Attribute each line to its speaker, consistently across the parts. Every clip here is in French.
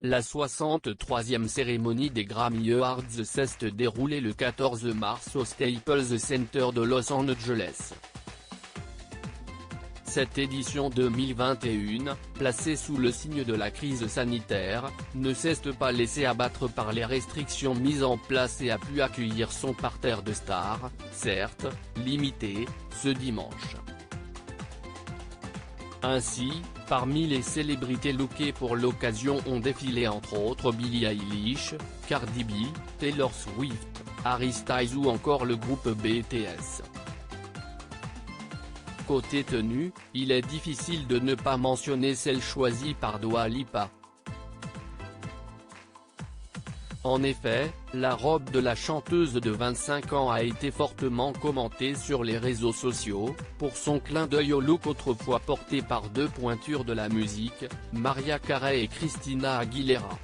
Speaker 1: La 63e cérémonie des Grammy Awards s'est déroulée le 14 mars au Staples Center de Los Angeles. Cette édition 2021, placée sous le signe de la crise sanitaire, ne s'est pas laissée abattre par les restrictions mises en place et a pu accueillir son parterre de stars, certes, limité, ce dimanche. Ainsi, parmi les célébrités lookées pour l'occasion ont défilé entre autres Billie Eilish, Cardi B, Taylor Swift, Harry Styles ou encore le groupe BTS. Côté tenue, il est difficile de ne pas mentionner celle choisie par Dua Lipa. En effet, la robe de la chanteuse de 25 ans a été fortement commentée sur les réseaux sociaux, pour son clin d'œil au look autrefois porté par deux pointures de la musique, Mariah Carey et Christina Aguilera.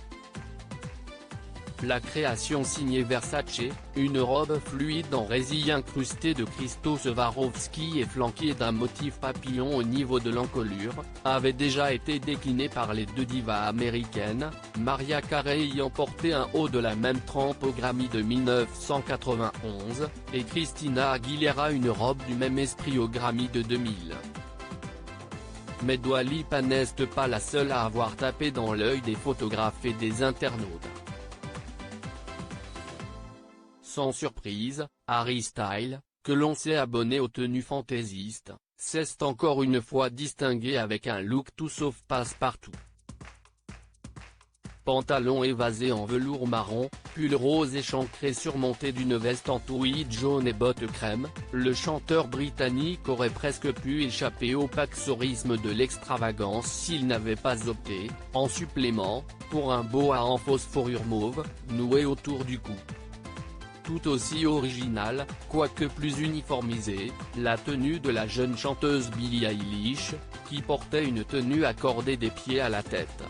Speaker 1: La création signée Versace, une robe fluide en résille incrustée de cristaux Swarovski et flanquée d'un motif papillon au niveau de l'encolure, avait déjà été déclinée par les deux divas américaines, Mariah Carey ayant porté un haut de la même trempe au Grammy de 1991, et Christina Aguilera une robe du même esprit au Grammy de 2000. Mais Dua Lipa n'est pas la seule à avoir tapé dans l'œil des photographes et des internautes. Sans surprise, Harry Styles, que l'on sait abonné aux tenues fantaisistes, s'est encore une fois distingué avec un look tout sauf passe-partout. Pantalon évasé en velours marron, pull rose échancré surmonté d'une veste en tweed jaune et bottes crème, le chanteur britannique aurait presque pu échapper au paroxysme de l'extravagance s'il n'avait pas opté, en supplément, pour un boa en phosphorure mauve, noué autour du cou. Tout aussi original, quoique plus uniformisée, la tenue de la jeune chanteuse Billie Eilish, qui portait une tenue accordée des pieds à la tête.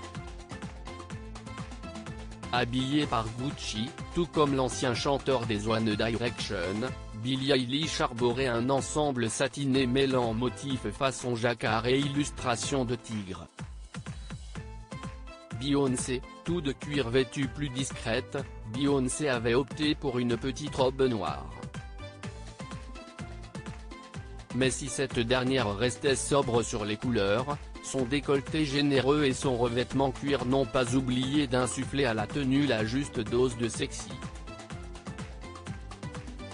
Speaker 1: Habillée par Gucci, tout comme l'ancien chanteur des One Direction, Billie Eilish arborait un ensemble satiné mêlant motifs façon jacquard et illustrations de tigre. Beyoncé, tout de cuir vêtue plus discrète, Beyoncé avait opté pour une petite robe noire. Mais si cette dernière restait sobre sur les couleurs, son décolleté généreux et son revêtement cuir n'ont pas oublié d'insuffler à la tenue la juste dose de sexy.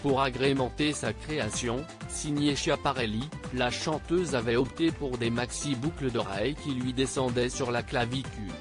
Speaker 1: Pour agrémenter sa création, signée Schiaparelli, la chanteuse avait opté pour des maxi boucles d'oreilles qui lui descendaient sur la clavicule.